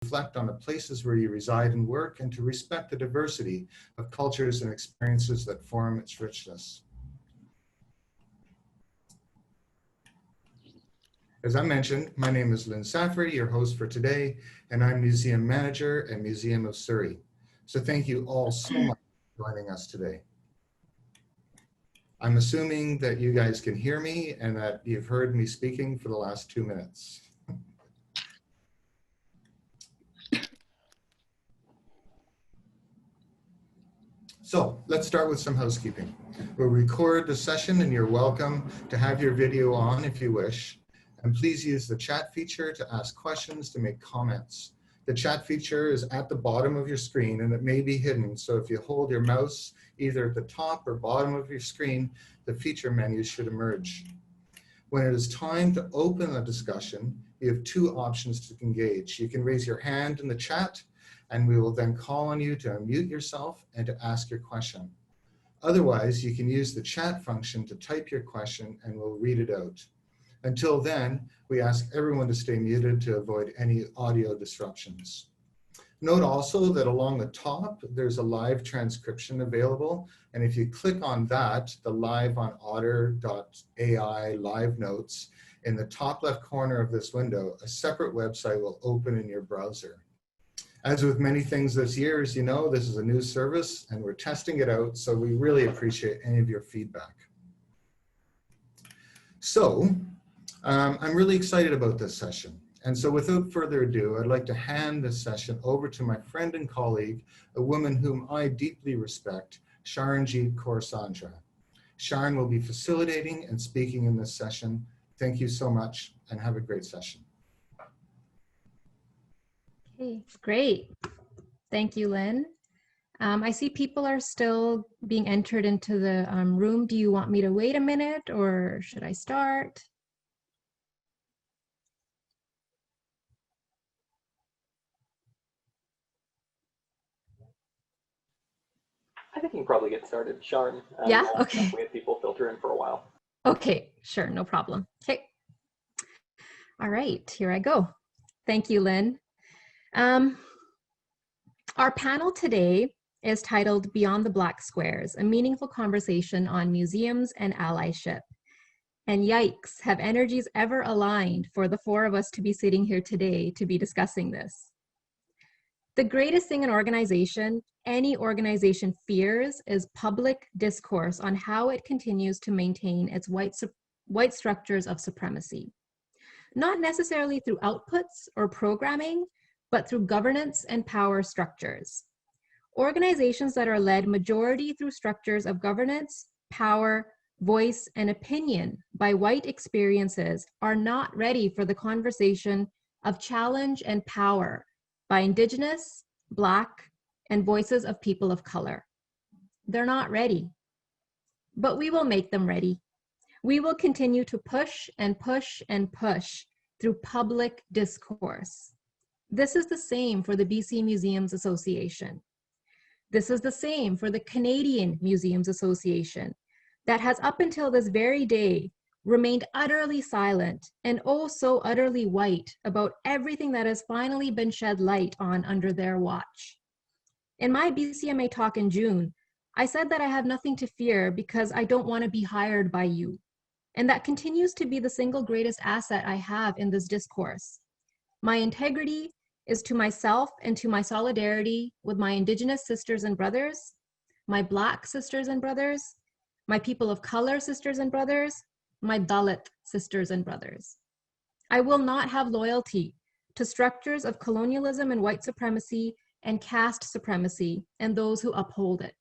reflect on the places where you reside and work, and to respect the diversity of cultures and experiences that form its richness. As I mentioned, my name is Lynn Saffery, your host for today, and I'm Museum Manager at Museum of Surrey. So thank you all so much for joining us today. I'm assuming that you guys can hear me and that you've heard me speaking for the last 2 minutes. So let's start with some housekeeping. We'll record the session and you're welcome to have your video on if you wish. And please use the chat feature to ask questions, to make comments. The chat feature is at the bottom of your screen and it may be hidden. So if you hold your mouse either at the top or bottom of your screen, the feature menu should emerge. When it is time to open a discussion, you have 2 options to engage. You can raise your hand in the chat and we will then call on you to unmute yourself and to ask your question. Otherwise, you can use the chat function to type your question and we'll read it out. Until then, we ask everyone to stay muted to avoid any audio disruptions. Note also that along the top, there's a live transcription available. And if you click on that, the live on otter.ai live notes, in the top left corner of this window, a separate website will open in your browser. As with many things this year, as you know, this is a new service and we're testing it out. So we really appreciate any of your feedback. So I'm really excited about this session. And so without further ado, I'd like to hand this session over to my friend and colleague, a woman whom I deeply respect, Sharanjit Kaur Sandhra. Sharon will be facilitating and speaking in this session. Thank you so much and have a great session. Okay, great. Thank you, Lynn. I see people are still being entered into the room. Do you want me to wait a minute or should I start? I think you can probably get started, Sharon. Yeah, okay. We have people filter in for a while. Okay, sure, no problem. Okay. All right, here I go. Thank you, Lynn. Our panel today is titled Beyond the Black Squares, a meaningful conversation on museums and allyship. And yikes, have energies ever aligned for the 4 of us to be sitting here today to be discussing this? The greatest thing an organization, any organization, fears is public discourse on how it continues to maintain its white structures of supremacy. Not necessarily through outputs or programming, but through governance and power structures. Organizations that are led majority through structures of governance, power, voice, and opinion by white experiences are not ready for the conversation of challenge and power by Indigenous, Black, and voices of people of color. They're not ready, but we will make them ready. We will continue to push and push and push through public discourse. This is the same for the BC Museums Association. This is the same for the Canadian Museums Association that has up until this very day remained utterly silent and oh so utterly white about everything that has finally been shed light on under their watch. In my BCMA talk in June, I said that I have nothing to fear because I don't want to be hired by you. And that continues to be the single greatest asset I have in this discourse. My integrity is to myself and to my solidarity with my Indigenous sisters and brothers, my Black sisters and brothers, my people of color sisters and brothers, my Dalit sisters and brothers. I will not have loyalty to structures of colonialism and white supremacy and caste supremacy and those who uphold it.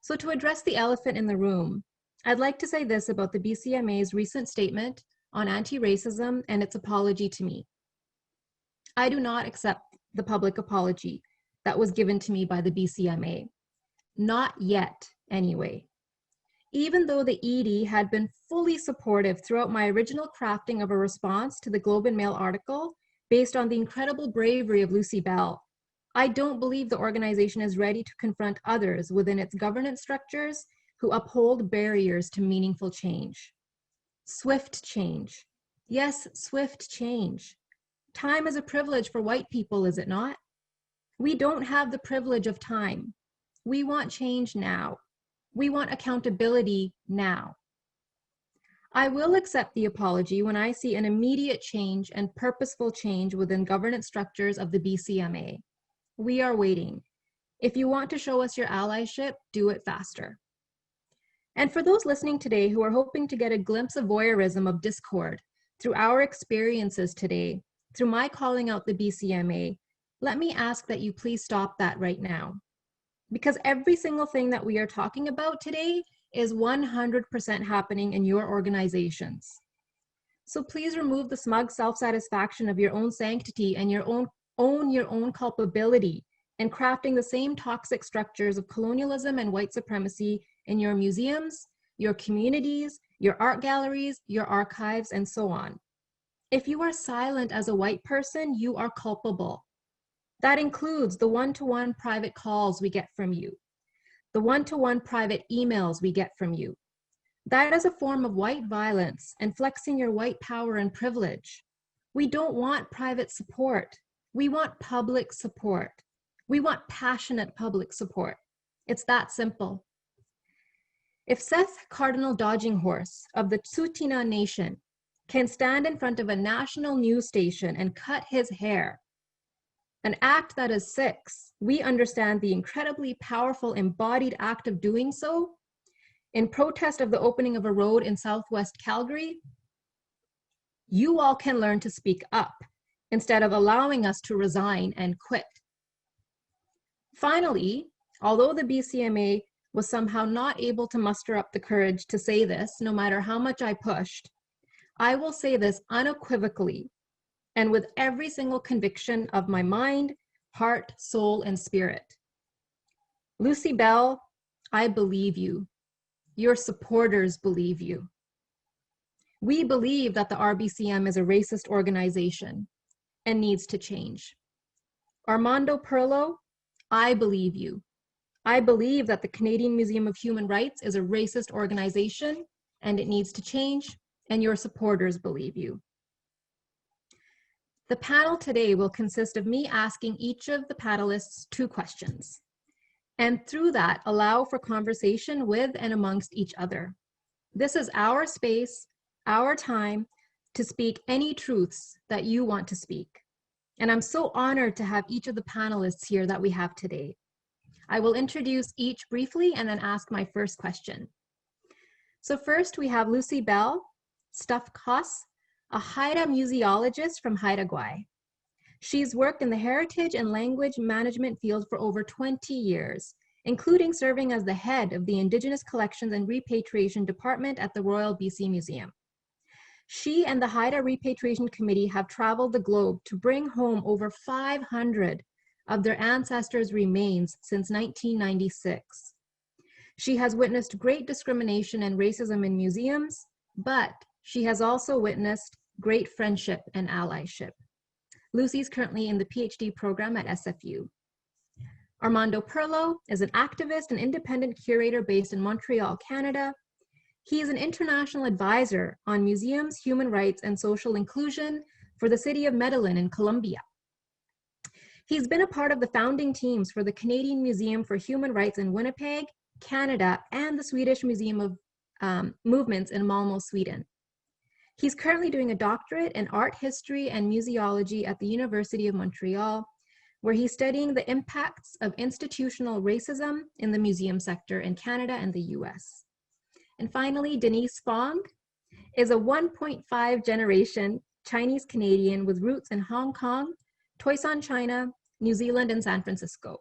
So to address the elephant in the room, I'd like to say this about the BCMA's recent statement on anti-racism and its apology to me. I do not accept the public apology that was given to me by the BCMA. Not yet, anyway. Even though the ED had been fully supportive throughout my original crafting of a response to the Globe and Mail article based on the incredible bravery of Lucy Bell, I don't believe the organization is ready to confront others within its governance structures who uphold barriers to meaningful change. Swift change. Yes, swift change. Time is a privilege for white people, is it not? We don't have the privilege of time. We want change now. We want accountability now. I will accept the apology when I see an immediate change and purposeful change within governance structures of the BCMA. We are waiting. If you want to show us your allyship, do it faster. And for those listening today who are hoping to get a glimpse of voyeurism of discord through our experiences today, through my calling out the BCMA, let me ask that you please stop that right now. Because every single thing that we are talking about today is 100% happening in your organizations. So please remove the smug self-satisfaction of your own sanctity and own your own culpability in crafting the same toxic structures of colonialism and white supremacy in your museums, your communities, your art galleries, your archives, and so on. If you are silent as a white person, you are culpable. That includes the one-to-one private calls we get from you, the one-to-one private emails we get from you. That is a form of white violence and flexing your white power and privilege. We don't want private support. We want public support. We want passionate public support. It's that simple. If Seth Cardinal Dodging Horse of the Tsuut'ina Nation can stand in front of a national news station and cut his hair, an act that is 6, we understand the incredibly powerful embodied act of doing so in protest of the opening of a road in Southwest Calgary. You all can learn to speak up instead of allowing us to resign and quit. Finally, although the BCMA was somehow not able to muster up the courage to say this, no matter how much I pushed, I will say this unequivocally and with every single conviction of my mind, heart, soul, and spirit. Lucy Bell, I believe you. Your supporters believe you. We believe that the RBCM is a racist organization and needs to change. Armando Perla, I believe you. I believe that the Canadian Museum of Human Rights is a racist organization and it needs to change, and your supporters believe you. The panel today will consist of me asking each of the panelists 2 questions, and through that, allow for conversation with and amongst each other. This is our space, our time to speak any truths that you want to speak. And I'm so honored to have each of the panelists here that we have today. I will introduce each briefly and then ask my first question. So first we have Lucy Bell, Ď'Aoivh, a Haida museologist from Haida Gwaii. She's worked in the heritage and language management field for over 20 years, including serving as the head of the Indigenous Collections and Repatriation Department at the Royal BC Museum. She and the Haida Repatriation Committee have traveled the globe to bring home over 500 of their ancestors' remains since 1996. She has witnessed great discrimination and racism in museums, but she has also witnessed great friendship and allyship. Lucy's currently in the PhD program at SFU. Armando Perla is an activist and independent curator based in Montreal, Canada. He is an international advisor on museums, human rights, and social inclusion for the city of Medellin in Colombia. He's been a part of the founding teams for the Canadian Museum for Human Rights in Winnipeg, Canada, and the Swedish Museum of Movements in Malmö, Sweden. He's currently doing a doctorate in art history and museology at the University of Montreal, where he's studying the impacts of institutional racism in the museum sector in Canada and the US. And finally, Denise Fong is a 1.5 generation Chinese Canadian with roots in Hong Kong, Toisan, China, New Zealand, and San Francisco.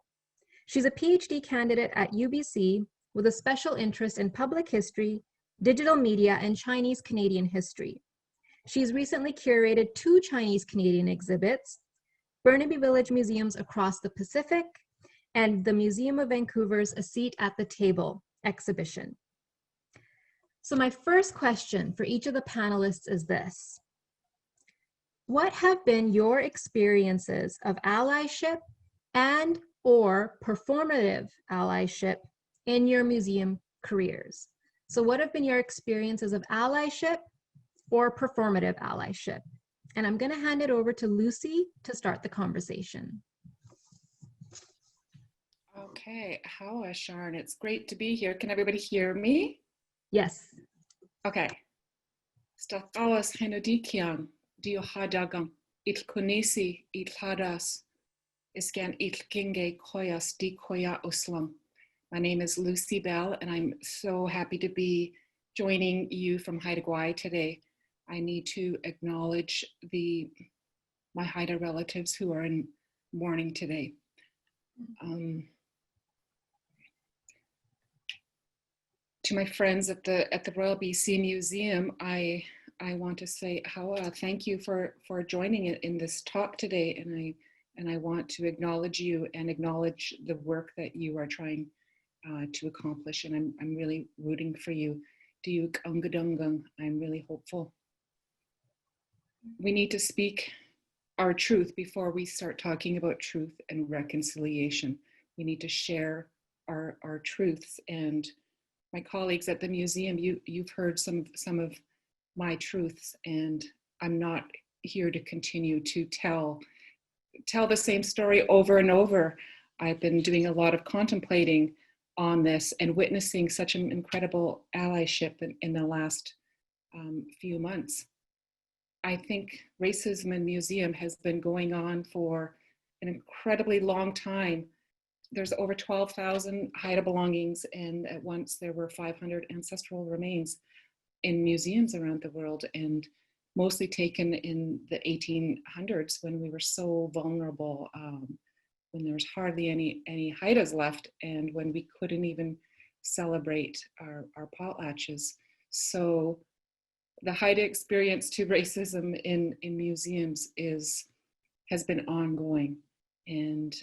She's a PhD candidate at UBC with a special interest in public history, digital media, and Chinese Canadian history. She's recently curated 2 Chinese Canadian exhibits, Burnaby Village Museums across the Pacific, and the Museum of Vancouver's A Seat at the Table exhibition. So my first question for each of the panelists is this: what have been your experiences of allyship and or performative allyship in your museum careers? So what have been your experiences of allyship or performative allyship? And I'm going to hand it over to Lucy to start the conversation. Okay, Ḥ'awaas, Sharon, it's great to be here. Can everybody hear me? Yes. Okay. Ḳ'awaas Henodikian, Dio Hadagan, Itl Kunisi, Itl Hadas, Iskan Itl Kinge Koyas Di Koya Uslam. My name is Lucy Bell, and I'm so happy to be joining you from Haida Gwaii today. I need to acknowledge my Haida relatives who are in mourning today. To my friends at the Royal BC Museum, I want to say, Ḥ'awaas, thank you for joining in this talk today, and I want to acknowledge you and acknowledge the work that you are trying to accomplish, and I'm really rooting for you. Diuk Ungadungung, I'm really hopeful. We need to speak our truth before we start talking about truth and reconciliation. We need to share our truths, and my colleagues at the museum, you've heard some of my truths, and I'm not here to continue to tell the same story over and over. I've been doing a lot of contemplating on this and witnessing such an incredible allyship in the last few months. I think racism in museum has been going on for an incredibly long time. There's over 12,000 Haida belongings, and at once there were 500 ancestral remains in museums around the world, and mostly taken in the 1800s when we were so vulnerable, when there was hardly any Haidas left, and when we couldn't even celebrate our potlatches. So the Haida experience to racism in museums has been ongoing, and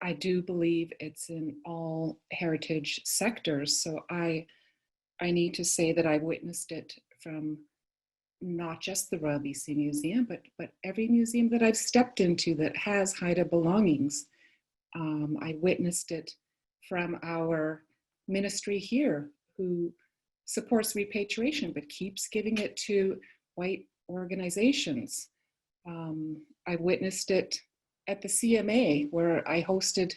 I do believe it's in all heritage sectors. So I need to say that I witnessed it from not just the Royal BC Museum, but every museum that I've stepped into that has Haida belongings. I witnessed it from our ministry here, who supports repatriation but keeps giving it to white organizations. I witnessed it at the CMA, where I hosted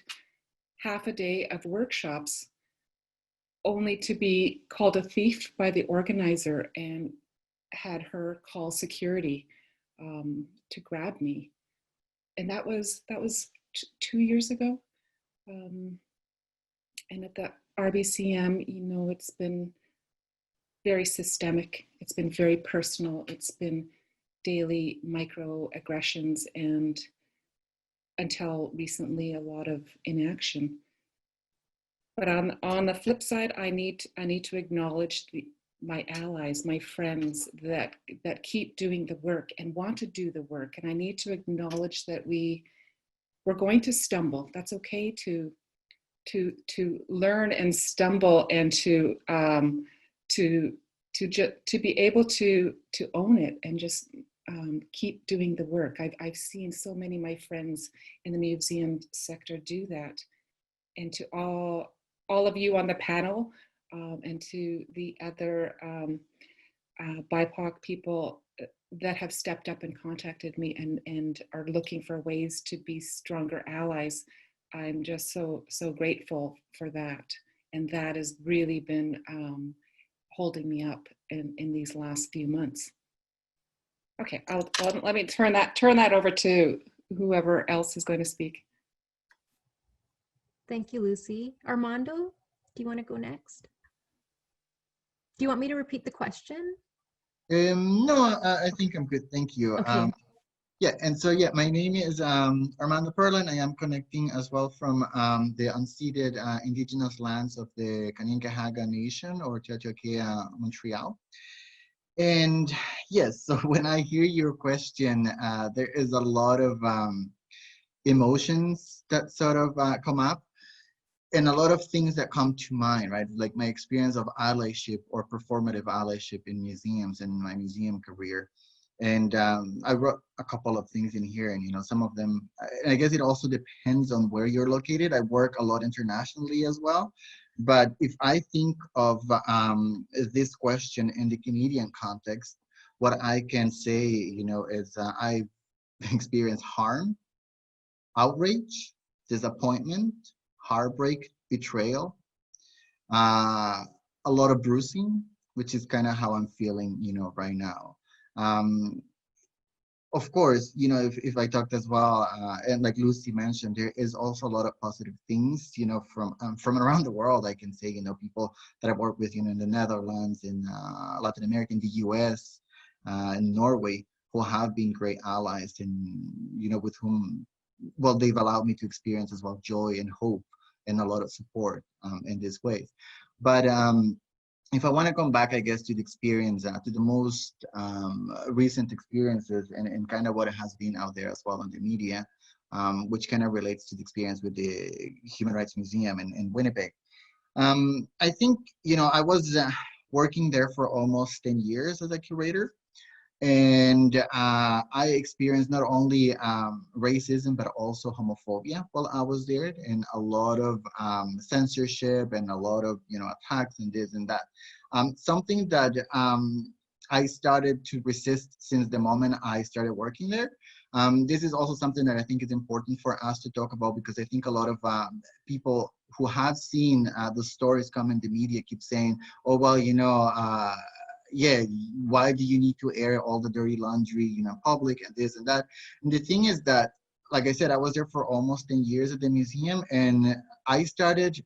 half a day of workshops, only to be called a thief by the organizer and had her call security to grab me. And that was 2 years ago. And at the RBCM, it's been very systemic. It's been very personal. It's been daily microaggressions, and until recently, a lot of inaction. But on the flip side, I need to acknowledge my allies, my friends that keep doing the work and want to do the work. And I need to acknowledge that we're going to stumble. That's okay to learn and stumble, and to be able to own it and just keep doing the work. I've seen so many of my friends in the museum sector do that. And to all of you on the panel, and to the other BIPOC people that have stepped up and contacted me and are looking for ways to be stronger allies, I'm just so grateful for that. And that has really been holding me up in these last few months. Okay, let me turn that over to whoever else is going to speak. Thank you, Lucy. Armando, do you want to go next? Do you want me to repeat the question? No, I think I'm good. Thank you. Okay. Yeah, and so my name is Armando Perla, and I am connecting as well from the unceded indigenous lands of the Kanien'kehá:ka Nation, or Tiohtià:ke, Montreal. And yes, so when I hear your question, there is a lot of emotions that sort of come up, and a lot of things that come to mind, right? Like my experience of allyship or performative allyship in museums and my museum career. And I wrote a couple of things in here, and some of them, and I guess it also depends on where you're located. I work a lot internationally as well. But if I think of this question in the Canadian context, what I can say, is I've experienced harm, outrage, disappointment, heartbreak, betrayal, uh, a lot of bruising, which is kind of how I'm feeling, right now. Um, of course, if I talked as well, and like Lucy mentioned, there is also a lot of positive things, from around the world. I can say, people that I've worked with, in the Netherlands, in Latin America, in the US, in Norway, who have been great allies, and with whom, well, they've allowed me to experience as well joy and hope and a lot of support in this way. But if I want to come back, I guess, to the experience, to the most recent experiences, and kind of what it has been out there as well on the media, which kind of relates to the experience with the Human Rights Museum in Winnipeg. I think, I was working there for almost 10 years as a curator. And I experienced not only racism, but also homophobia while I was there, and a lot of censorship and a lot of, attacks and this and that. Something that I started to resist since the moment I started working there. This is also something that I think is important for us to talk about, because I think a lot of people who have seen the stories come in the media keep saying, oh, well, yeah, why do you need to air all the dirty laundry, public and this and that? And the thing is that, like I said, I was there for almost 10 years at the museum, and I started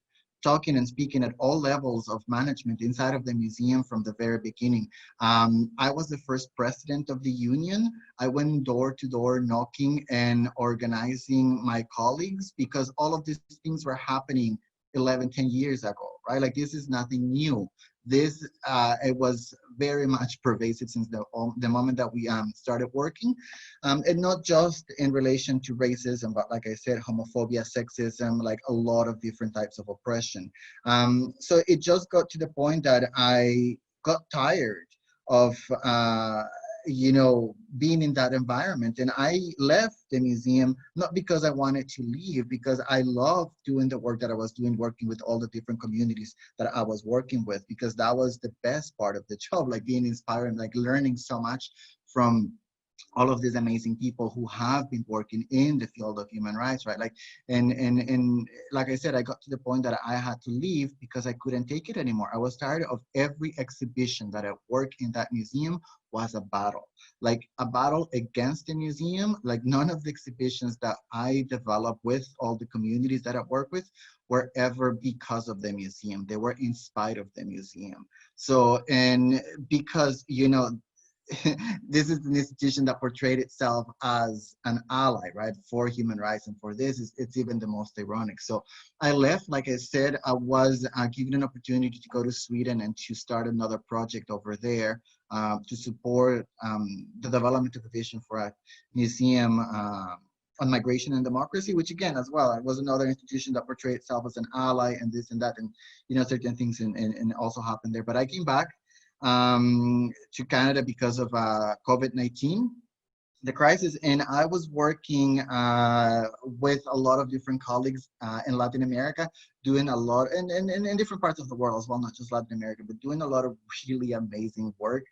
talking and speaking at all levels of management inside of the museum from the very beginning. I was the first president of the union. I went door to door knocking and organizing my colleagues, because all of these things were happening 11, 10 years ago, right? Like, this is nothing new. This it was very much pervasive since the moment that we started working, and not just in relation to racism, but like I said, homophobia, sexism, like a lot of different types of oppression. So it just got to the point that I got tired of being in that environment, and I left the museum, not because I wanted to leave, because I loved doing the work that I was doing, working with all the different communities that I was working with, because that was the best part of the job, like being inspired and like learning so much from all of these amazing people who have been working in the field of human rights, right? Like, and like I said, I got to the point that I had to leave because I couldn't take it anymore. I was tired of every exhibition that I worked in that museum was a battle, like a battle against the museum. Like, none of the exhibitions that I developed with all the communities that I work with were ever because of the museum. They were in spite of the museum. So, and because, this is an institution that portrayed itself as an ally, right, for human rights, and for this, it's even the most ironic. So I left, like I said, I was given an opportunity to go to Sweden and to start another project over there to support the development of a vision for a museum on migration and democracy, which again, as well, it was another institution that portrayed itself as an ally and this and that, and certain things and also happened there. But I came back to Canada because of COVID-19, the crisis, and I was working with a lot of different colleagues in Latin America, doing a lot, and in different parts of the world as well, not just Latin America, but doing a lot of really amazing work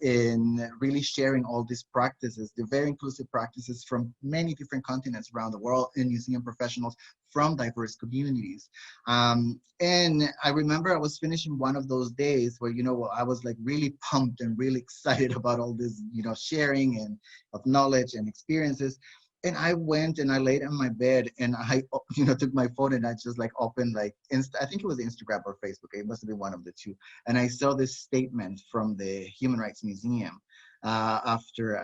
in really sharing all these practices, the very inclusive practices from many different continents around the world, and museum professionals from diverse communities. And I remember I was finishing one of those days where, I was like really pumped and really excited about all this, sharing and of knowledge and experiences. And I went and I laid in my bed and I, took my phone and I just like opened like, I think it was Instagram or Facebook. It must have been one of the two. And I saw this statement from the Human Rights Museum after,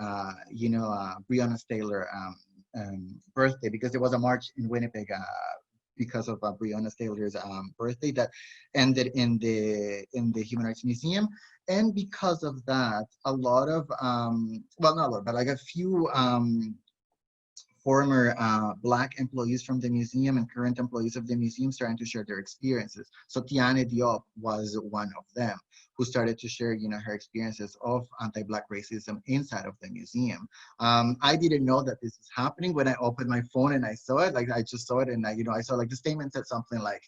Breonna Taylor birthday, because there was a march in Winnipeg because of Breonna Taylor's birthday that ended in the Human Rights Museum. And because of that, a lot of, well, not a lot, but like a few former Black employees from the museum and current employees of the museum starting to share their experiences. So Tiane Diop was one of them who started to share, her experiences of anti-Black racism inside of the museum. I didn't know that this is happening when I opened my phone and I saw it. Like I just saw it, and I saw like the statement said something like,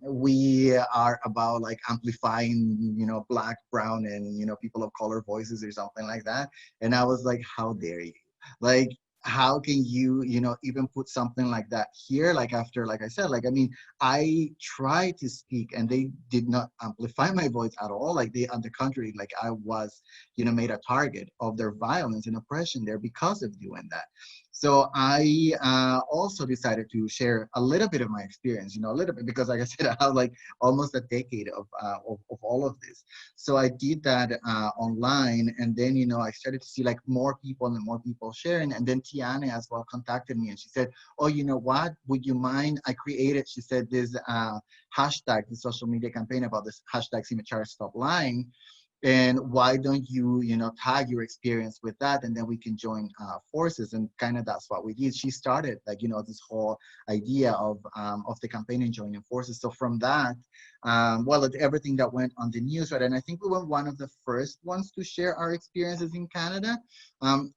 "We are about like amplifying, Black, brown, and people of color voices," or something like that. And I was like, "How dare you? Like, how can you, even put something like that here?" Like after, like I said, like, I mean, I tried to speak and they did not amplify my voice at all. Like on the contrary, like I was, made a target of their violence and oppression there because of doing that. So I also decided to share a little bit of my experience, a little bit, because like I said, I have like almost a decade of all of this. So I did that online, and then, I started to see like more people and more people sharing. And then Tiane as well contacted me and she said, "Oh, you know what, would you mind?" I created, she said, this hashtag, the social media campaign about this hashtag Simachara Stop Lying. And why don't you, tag your experience with that, and then we can join forces. And kind of that's what we did. She started like, this whole idea of the campaign and joining forces. So from that, well, everything that went on the news, right? And I think we were one of the first ones to share our experiences in Canada.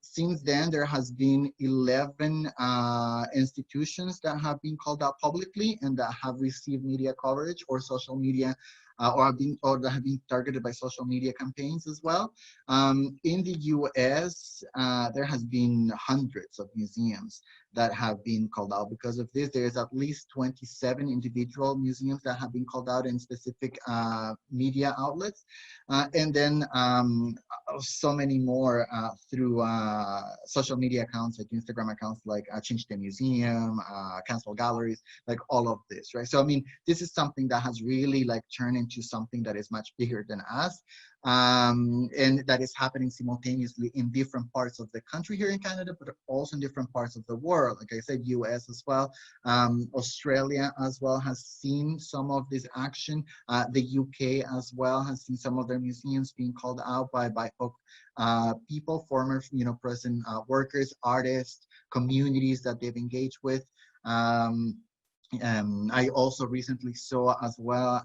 Since then, there has been 11 institutions that have been called out publicly and that have received media coverage or social media or that have been targeted by social media campaigns as well. In the US, there has been hundreds of museums that have been called out because of this. There's at least 27 individual museums that have been called out in specific media outlets. And then so many more through social media accounts, like Instagram accounts, like Change the Museum, Cancel Galleries, like all of this, right? So, I mean, this is something that has really like turned into something that is much bigger than us. And that is happening simultaneously in different parts of the country here in Canada, but also in different parts of the world. Like I said, US as well. Australia as well has seen some of this action. The UK as well has seen some of their museums being called out by BIPOC people, former, present workers, artists, communities that they've engaged with. I also recently saw as well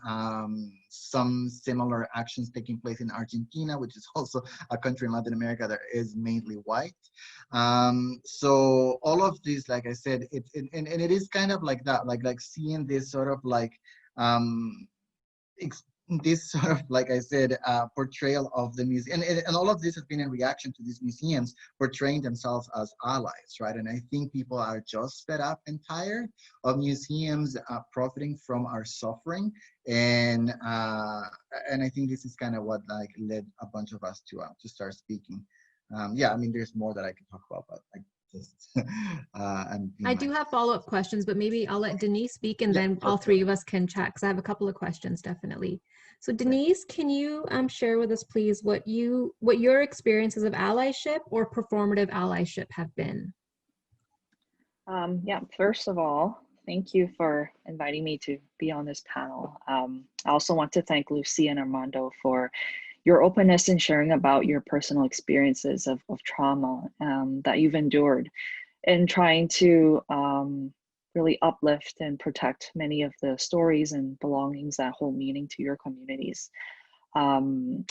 some similar actions taking place in Argentina, which is also a country in Latin America that is mainly white. So all of this, like I said, and it is kind of like that, like seeing this sort of like this sort of, like I said, portrayal of the museum, and all of this has been in reaction to these museums portraying themselves as allies, right? And I think people are just fed up and tired of museums profiting from our suffering, and I think this is kind of what like led a bunch of us to start speaking. Yeah, I mean, there's more that I could talk about, but I just I do have follow-up questions, but maybe I'll let Denise speak, and then all three of us can chat, because I have a couple of questions, definitely. So Denise, can you share with us, please, what your experiences of allyship or performative allyship have been? Yeah, first of all, thank you for inviting me to be on this panel. I also want to thank Lucy and Armando for your openness in sharing about your personal experiences of trauma that you've endured, and trying to really uplift and protect many of the stories and belongings that hold meaning to your communities. I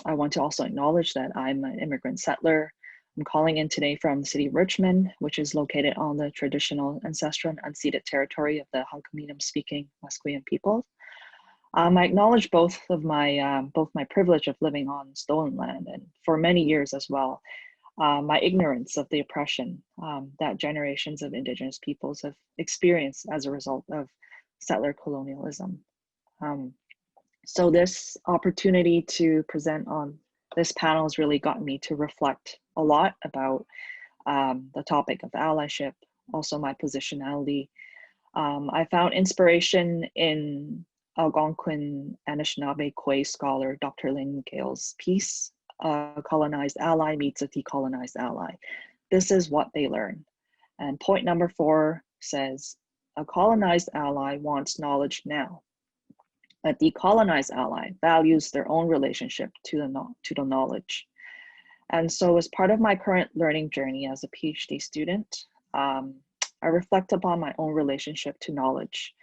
want to also acknowledge that I'm an immigrant settler. I'm calling in today from the city of Richmond, which is located on the traditional ancestral and unceded territory of the Hunkaminam-speaking Musqueam people. I acknowledge both my privilege of living on stolen land, and for many years as well, my ignorance of the oppression that generations of Indigenous peoples have experienced as a result of settler colonialism. So this opportunity to present on this panel has really gotten me to reflect a lot about the topic of allyship, also my positionality. I found inspiration in Algonquin Anishinaabe Kwe scholar Dr. Lynn Gale's piece, "A colonized ally meets a decolonized ally. This is what they learn." And point number 4 says, "A colonized ally wants knowledge now. A decolonized ally values their own relationship to the knowledge." And so as part of my current learning journey as a PhD student, I reflect upon my own relationship to knowledge,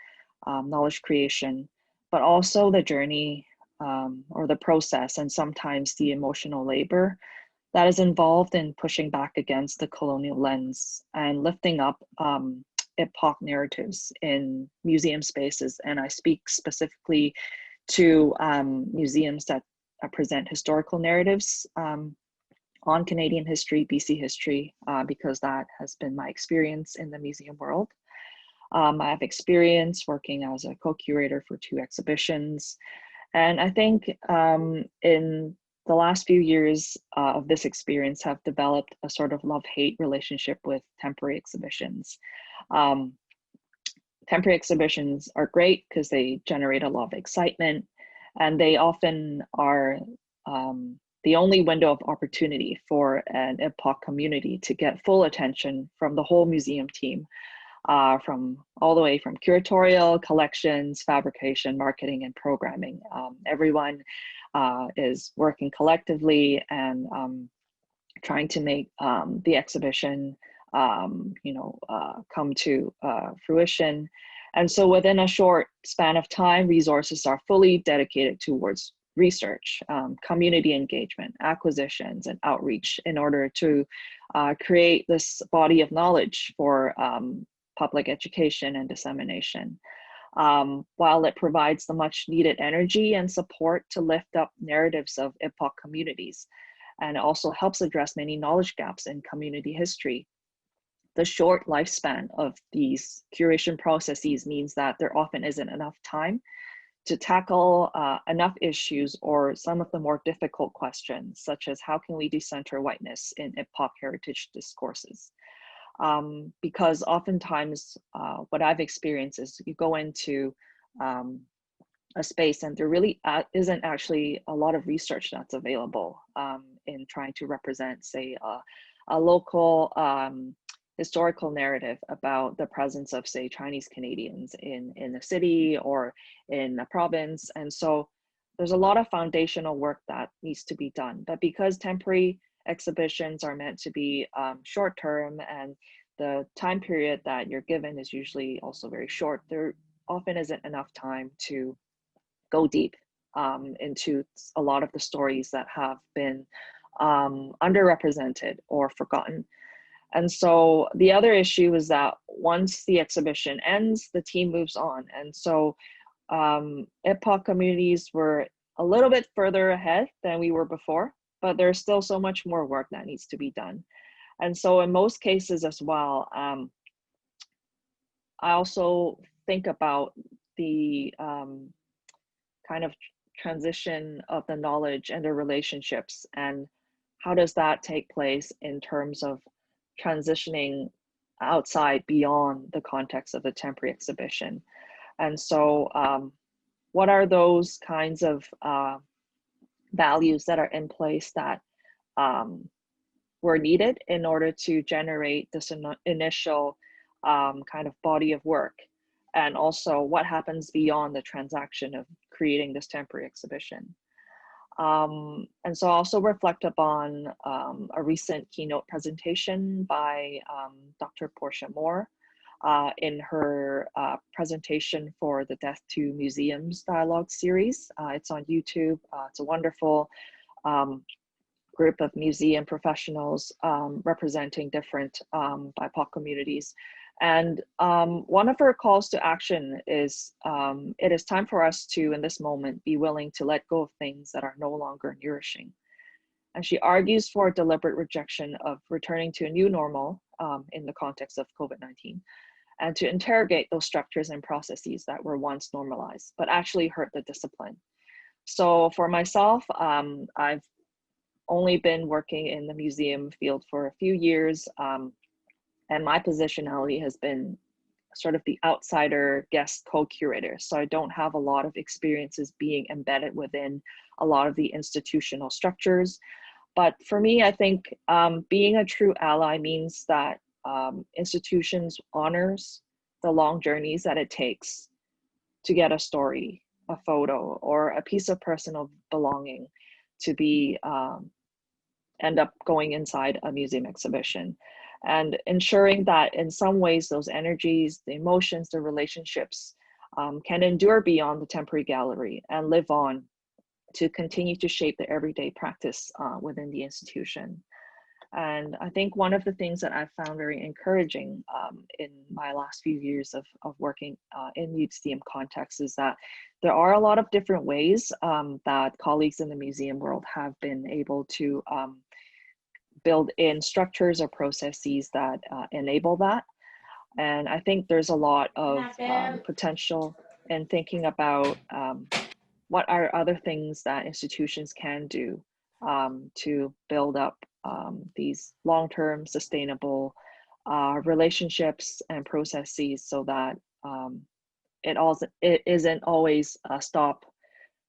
knowledge creation, but also the journey or the process and sometimes the emotional labor that is involved in pushing back against the colonial lens and lifting up IBPOC narratives in museum spaces. And I speak specifically to museums that present historical narratives on Canadian history, BC history, because that has been my experience in the museum world. I have experience working as a co-curator for 2 exhibitions. And I think in the last few years of this experience have developed a sort of love-hate relationship with temporary exhibitions. Temporary exhibitions are great because they generate a lot of excitement, and they often are the only window of opportunity for an IBPOC community to get full attention from the whole museum team, from all the way from curatorial, collections, fabrication, marketing, and programming. Everyone is working collectively and trying to make the exhibition come to fruition. And so within a short span of time, resources are fully dedicated towards research, community engagement, acquisitions, and outreach in order to create this body of knowledge for public education and dissemination. While it provides the much needed energy and support to lift up narratives of IBPOC communities, and it also helps address many knowledge gaps in community history. The short lifespan of these curation processes means that there often isn't enough time to tackle enough issues or some of the more difficult questions, such as how can we decenter whiteness in IBPOC heritage discourses? Because oftentimes what I've experienced is you go into a space and there really isn't actually a lot of research that's available in trying to represent, say, a local historical narrative about the presence of, say, Chinese Canadians in a city or in a province. And so there's a lot of foundational work that needs to be done. But because temporary exhibitions are meant to be short term and the time period that you're given is usually also very short, there often isn't enough time to go deep into a lot of the stories that have been underrepresented or forgotten. And so the other issue is that once the exhibition ends, the team moves on. And so IBPOC communities were a little bit further ahead than we were before, but there's still so much more work that needs to be done. And so in most cases as well, I also think about the kind of transition of the knowledge and the relationships, and how does that take place in terms of transitioning outside beyond the context of the temporary exhibition. And so what are those kinds of values that are in place that were needed in order to generate this initial kind of body of work? And also what happens beyond the transaction of creating this temporary exhibition? And so I also reflect upon a recent keynote presentation by Dr. Portia Moore in her presentation for the Death to Museums dialogue series. It's on YouTube. It's a wonderful group of museum professionals representing different BIPOC communities. And one of her calls to action is, it is time for us to, in this moment, be willing to let go of things that are no longer nourishing. And she argues for a deliberate rejection of returning to a new normal in the context of COVID-19, and to interrogate those structures and processes that were once normalized, but actually hurt the discipline. So for myself, I've only been working in the museum field for a few years, and my positionality has been sort of the outsider guest co-curator. So I don't have a lot of experiences being embedded within a lot of the institutional structures. But for me, I think being a true ally means that institutions honors the long journeys that it takes to get a story, a photo, or a piece of personal belonging to be end up going inside a museum exhibition. and ensuring that in some ways those energies, the emotions, the relationships can endure beyond the temporary gallery and live on to continue to shape the everyday practice within the institution. And I think one of the things that I've found very encouraging in my last few years of working in museum context is that there are a lot of different ways that colleagues in the museum world have been able to build in structures or processes that enable that. And I think there's a lot of potential in thinking about what are other things that institutions can do to build up these long-term sustainable relationships and processes, so that it isn't always a stop,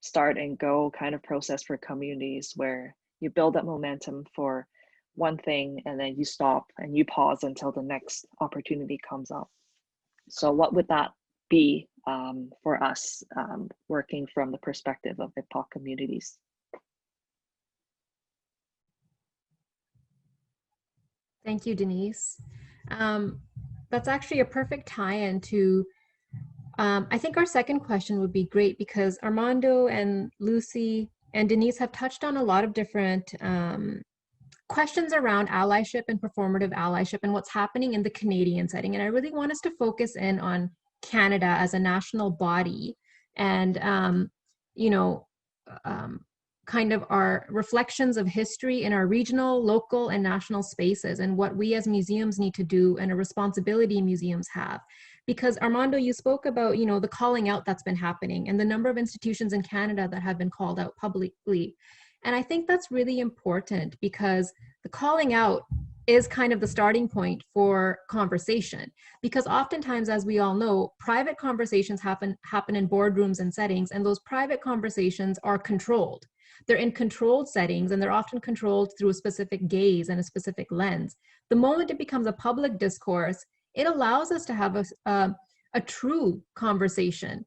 start and go kind of process for communities where you build up momentum for one thing and then you stop and you pause until the next opportunity comes up. So what would that be for us working from the perspective of IBPOC communities? Thank you, Denise. That's actually a perfect tie-in to, I think our second question would be great, because Armando and Lucy and Denise have touched on a lot of different questions around allyship and performative allyship and what's happening in the Canadian setting. And I really want us to focus in on Canada as a national body and, kind of our reflections of history in our regional, local, and national spaces, and what we as museums need to do and a responsibility museums have. Because Armando, you spoke about, the calling out that's been happening and the number of institutions in Canada that have been called out publicly. And I think that's really important, because the calling out is kind of the starting point for conversation. Because oftentimes, as we all know, private conversations happen in boardrooms and settings, and those private conversations are controlled. They're in controlled settings, and they're often controlled through a specific gaze and a specific lens. The moment it becomes a public discourse, it allows us to have a true conversation,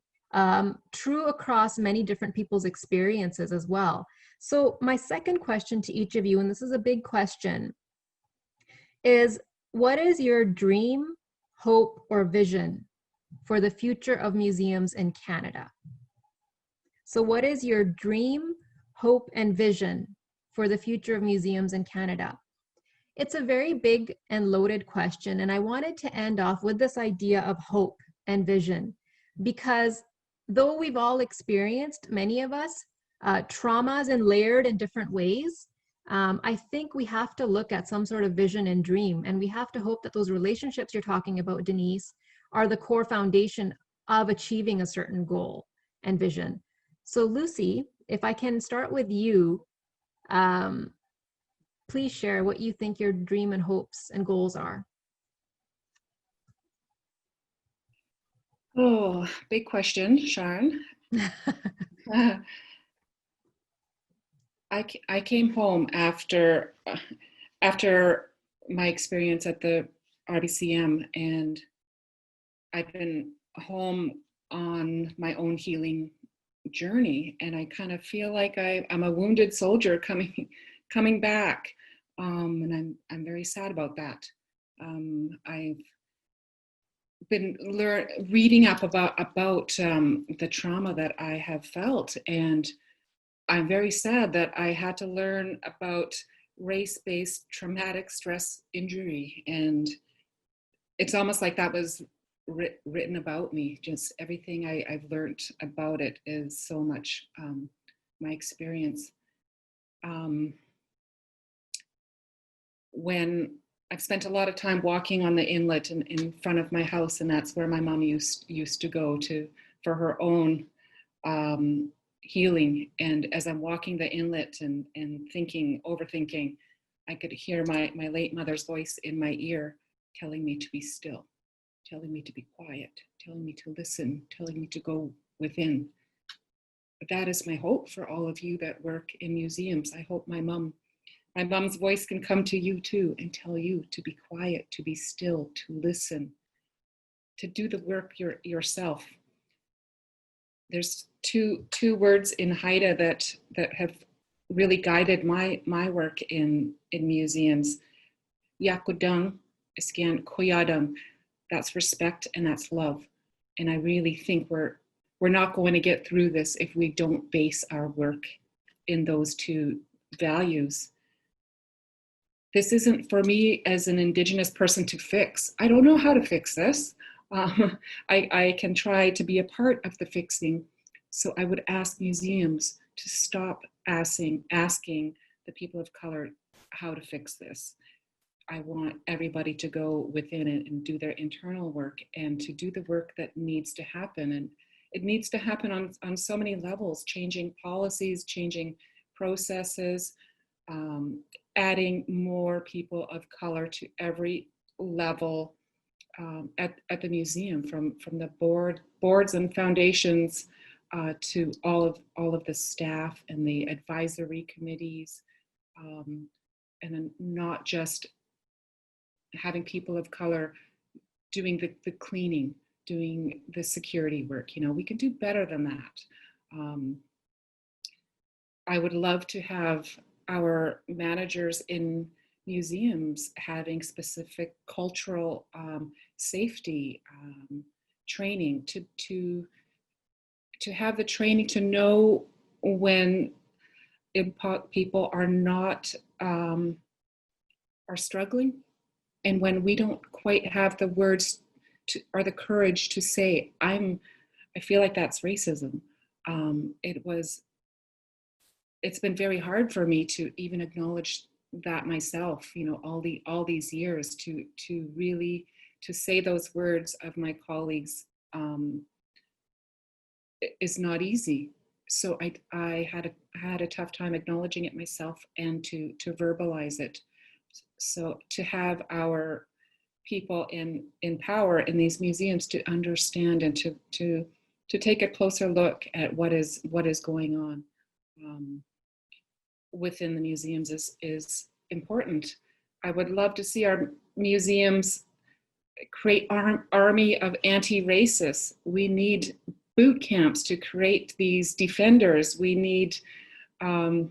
true across many different people's experiences as well. So my second question to each of you, and this is a big question, is what is your dream, hope, or vision for the future of museums in Canada? So what is your dream, hope, and vision for the future of museums in Canada? It's a very big and loaded question, and I wanted to end off with this idea of hope and vision, because though we've all experienced, many of us, traumas and layered in different ways, I think we have to look at some sort of vision and dream, and we have to hope that those relationships you're talking about, Denise, are the core foundation of achieving a certain goal and vision. So Lucy, if I can start with you, please share what you think your dream and hopes and goals are. Oh, big question, Sharon. I came home after my experience at the RBCM, and I've been home on my own healing journey, and I kind of feel like I'm a wounded soldier coming back, and I'm very sad about that. I've been reading up about the trauma that I have felt, and I'm very sad that I had to learn about race-based traumatic stress injury, and it's almost like that was written about me. Just everything I've learned about it is so much my experience. When I've spent a lot of time walking on the inlet in front of my house, and that's where my mom used to go for her own healing. And as I'm walking the inlet and overthinking, I could hear my late mother's voice in my ear telling me to be still, telling me to be quiet, telling me to listen, telling me to go within. But that is my hope for all of you that work in museums. I hope my mom's voice can come to you too and tell you to be quiet, to be still, to listen, to do the work yourself. There's two words in Haida that have really guided my work in museums. Yakudang Iskan koyadam. That's respect and that's love. And I really think we're not going to get through this if we don't base our work in those two values. This isn't for me as an Indigenous person to fix. I don't know how to fix this. I can try to be a part of the fixing. So I would ask museums to stop asking the people of color how to fix this. I want everybody to go within it and do their internal work and to do the work that needs to happen. And it needs to happen on so many levels, changing policies, changing processes, adding more people of color to every level at the museum, from the boards and foundations to all of the staff and the advisory committees, and then not just having people of color doing the cleaning, doing the security work. You know, we can do better than that. I would love to have our managers in museums having specific cultural safety training to have the training to know when IBPOC people are not are struggling, and when we don't quite have the words or the courage to say, I feel like that's racism. It's been very hard for me to even acknowledge that myself, you know, all these years to really say those words of my colleagues is not easy. So I had a tough time acknowledging it myself and to verbalize it. So to have our people in power in these museums to understand and to take a closer look at what is going on within the museums is important. I would love to see our museums create army of anti-racists. We need boot camps to create these defenders. We need to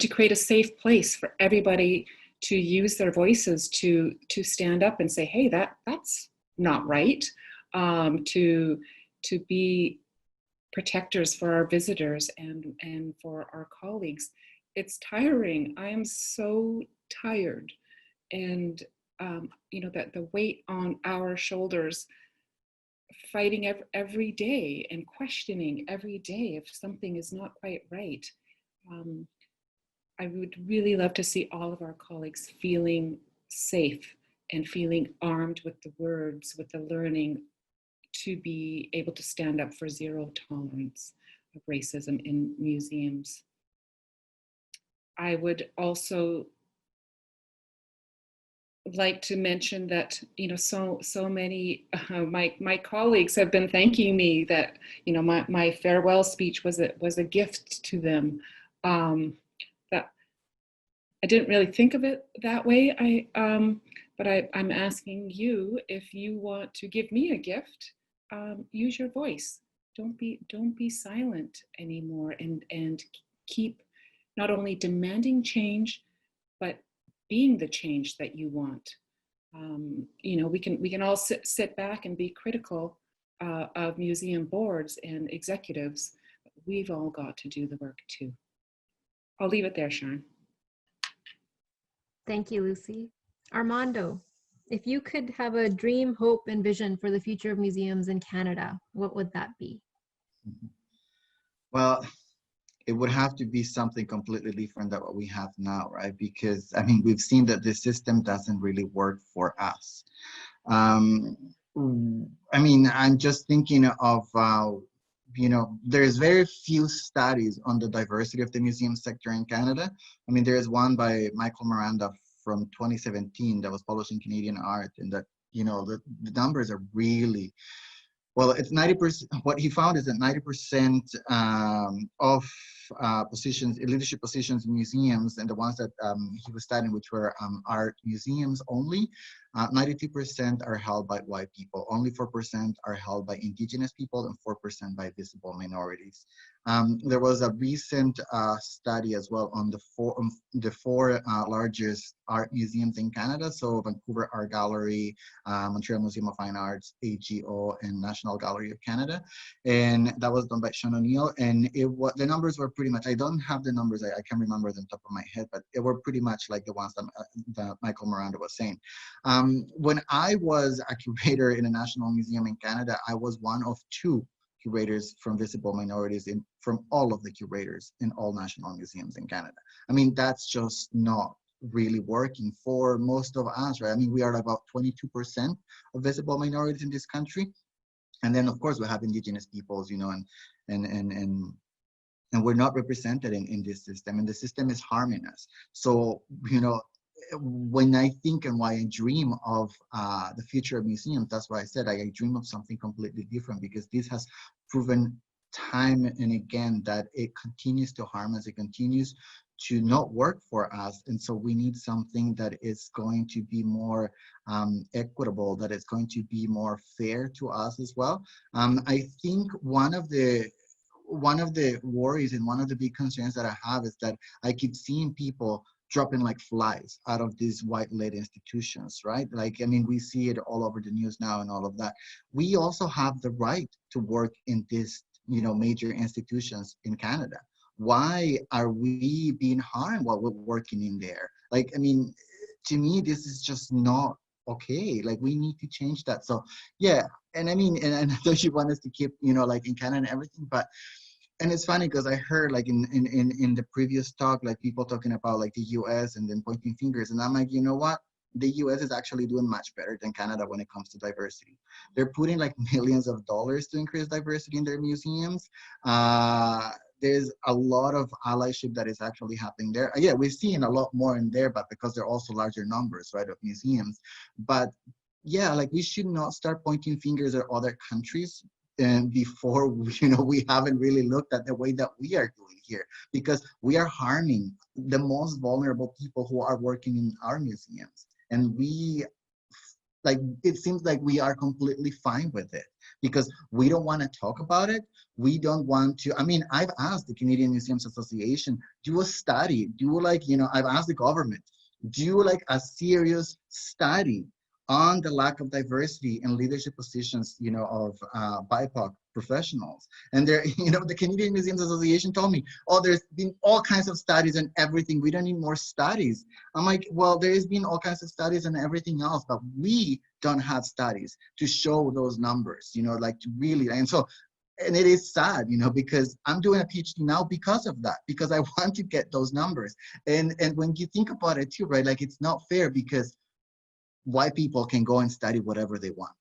create a safe place for everybody to use their voices to stand up and say, hey, that's not right. To be protectors for our visitors and for our colleagues. It's tiring. I am so tired. And you know, that the weight on our shoulders, fighting every day and questioning every day if something is not quite right. I would really love to see all of our colleagues feeling safe and feeling armed with the words, with the learning, to be able to stand up for zero tolerance of racism in museums. I would also like to mention that, you know, so many my colleagues have been thanking me that, you know, my farewell speech was a gift to them. That I didn't really think of it that way. But I'm asking you, if you want to give me a gift, use your voice. Don't be silent anymore, and keep not only demanding change, but being the change that you want. You know, we can all sit back and be critical of museum boards and executives, but we've all got to do the work too. I'll leave it there, Sharon. Thank you, Lucy. Armando, if you could have a dream, hope, and vision for the future of museums in Canada, what would that be? Well, it would have to be something completely different than what we have now, right? Because, I mean, we've seen that the system doesn't really work for us. I mean, I'm just thinking of, you know, there's very few studies on the diversity of the museum sector in Canada. I mean, there's one by Michael Miranda from 2017 that was published in Canadian Art, and that, you know, the numbers are really, well, it's 90%. What he found is that 90% of positions, leadership positions in museums, and the ones that he was studying, which were art museums only, 92% are held by white people. Only 4% are held by indigenous people and 4% by visible minorities. There was a recent study as well on the four largest art museums in Canada. So Vancouver Art Gallery, Montreal Museum of Fine Arts, AGO, and National Gallery of Canada. And that was done by Sean O'Neill. And the numbers were pretty much, I don't have the numbers, I can't remember them top of my head, but they were pretty much like the ones that Michael Miranda was saying. When I was a curator in a national museum in Canada, I was one of two curators from visible minorities from all of the curators in all national museums in Canada. I mean, that's just not really working for most of us, right? I mean, we are about 22% of visible minorities in this country. And then of course we have indigenous peoples, you know, and we're not represented in this system, and the system is harming us. So, you know, when I think and why I dream of the future of museums, that's why I said I dream of something completely different, because this has proven time and again that it continues to harm us, it continues to not work for us. And so we need something that is going to be more equitable, that is going to be more fair to us as well. I think one of the worries and one of the big concerns that I have is that I keep seeing people dropping like flies out of these white-led institutions, right? Like, I mean, we see it all over the news now and all of that. We also have the right to work in these, you know, major institutions in Canada. Why are we being harmed while we're working in there? Like, I mean, to me, this is just not okay. Like, we need to change that. So, yeah, and I mean, and I know you want us to keep, you know, like in Canada and everything, but and it's funny because I heard like in the previous talk, like people talking about like the US and then pointing fingers. And I'm like, you know what? The US is actually doing much better than Canada when it comes to diversity. They're putting like millions of dollars to increase diversity in their museums. There's a lot of allyship that is actually happening there. Yeah, we're seeing a lot more in there, but because they're also larger numbers, right, of museums. But yeah, like we should not start pointing fingers at other countries and before, you know, we haven't really looked at the way that we are doing here, because we are harming the most vulnerable people who are working in our museums. And we, like, it seems like we are completely fine with it because we don't want to talk about it. We don't want to, I mean, I've asked the Canadian Museums Association, do a study, do like, you know, I've asked the government, do like a serious study on the lack of diversity in leadership positions, you know, of BIPOC professionals. And there, you know, the Canadian Museums Association told me, oh, there's been all kinds of studies and everything. We don't need more studies. I'm like, well, there has been all kinds of studies and everything else, but we don't have studies to show those numbers, you know, like to really, and so, and it is sad, you know, because I'm doing a PhD now because of that, because I want to get those numbers. And when you think about it too, right, like it's not fair because white people can go and study whatever they want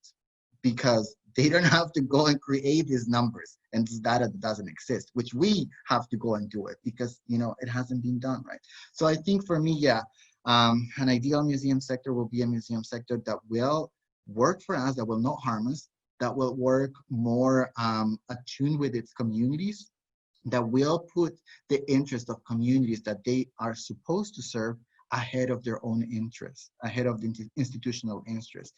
because they don't have to go and create these numbers and this data that doesn't exist, which we have to go and do it because, you know, it hasn't been done, right? So I think for me, yeah, an ideal museum sector will be a museum sector that will work for us, that will not harm us, that will work more attuned with its communities, that will put the interest of communities that they are supposed to serve ahead of their own interests, ahead of the institutional interests.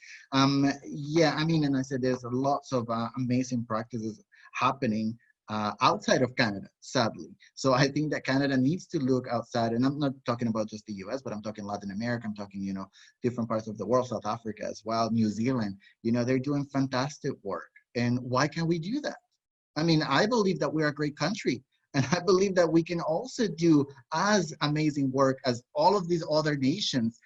Yeah, I mean, and I said there's lots of amazing practices happening outside of Canada, sadly. So I think that Canada needs to look outside, and I'm not talking about just the US, but I'm talking Latin America, I'm talking, you know, different parts of the world, South Africa as well, New Zealand, you know, they're doing fantastic work. And why can't we do that? I mean, I believe that we're a great country. And I believe that we can also do as amazing work as all of these other nations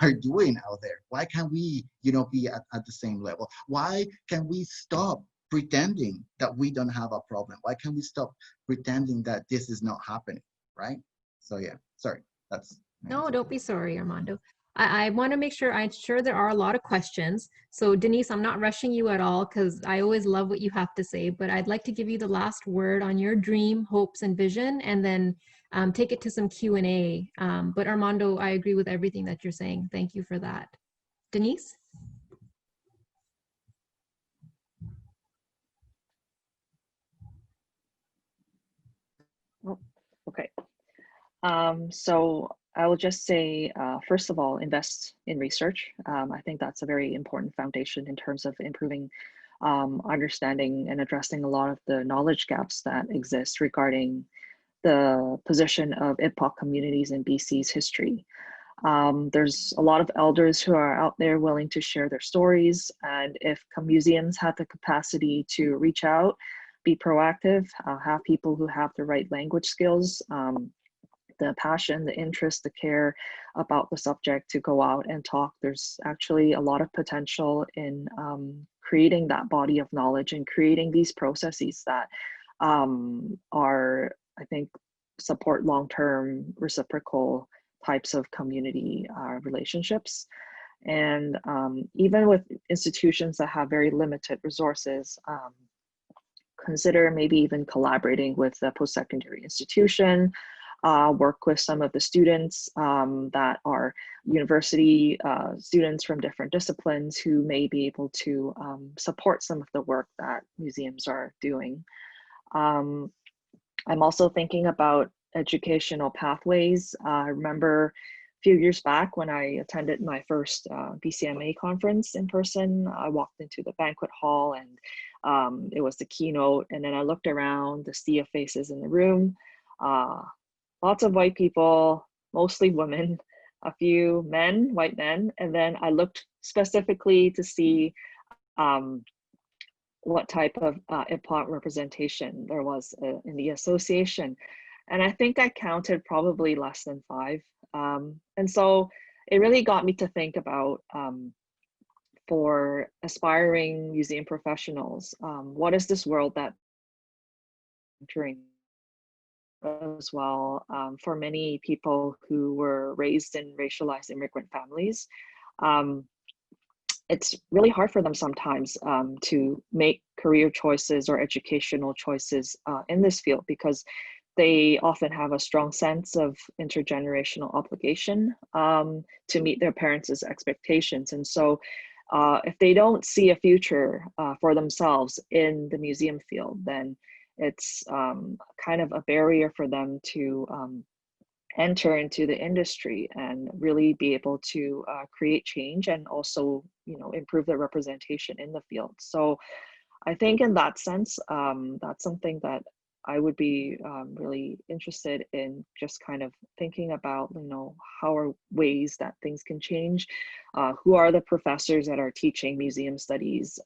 are doing out there. Why can't we, you know, be at the same level? Why can we stop pretending that we don't have a problem? Why can't we stop pretending that this is not happening, right? So yeah, sorry, that's No, don't be sorry, Armando. I want to make sure, I'm sure there are a lot of questions. So Denise, I'm not rushing you at all because I always love what you have to say, but I'd like to give you the last word on your dream, hopes, and vision, and then take it to some Q&A. But Armando, I agree with everything that you're saying. Thank you for that. Denise? Well, So I will just say, first of all, invest in research. I think that's a very important foundation in terms of improving understanding and addressing a lot of the knowledge gaps that exist regarding the position of IBPOC communities in BC's history. There's a lot of elders who are out there willing to share their stories, and if museums have the capacity to reach out, be proactive, have people who have the right language skills, the passion, the interest, the care about the subject to go out and talk, there's actually a lot of potential in creating that body of knowledge and creating these processes that are, I think, support long-term reciprocal types of community relationships. And even with institutions that have very limited resources, consider maybe even collaborating with a post-secondary institution, work with some of the students that are university students from different disciplines who may be able to support some of the work that museums are doing. I'm also thinking about educational pathways. I remember a few years back when I attended my first BCMA conference in person, I walked into the banquet hall and it was the keynote, and then I looked around the sea of faces in the room. Lots of white people, mostly women, a few men, white men, and then I looked specifically to see what type of IBPOC representation there was in the association. And I think I counted probably less than 5. And so it really got me to think about, for aspiring museum professionals, what is this world that entering as well, for many people who were raised in racialized immigrant families. It's really hard for them sometimes to make career choices or educational choices in this field, because they often have a strong sense of intergenerational obligation to meet their parents' expectations. And so if they don't see a future for themselves in the museum field, then it's kind of a barrier for them to enter into the industry and really be able to create change and also, you know, improve their representation in the field. So I think in that sense, that's something that I would be really interested in, just kind of thinking about, you know, how are ways that things can change? Who are the professors that are teaching museum studies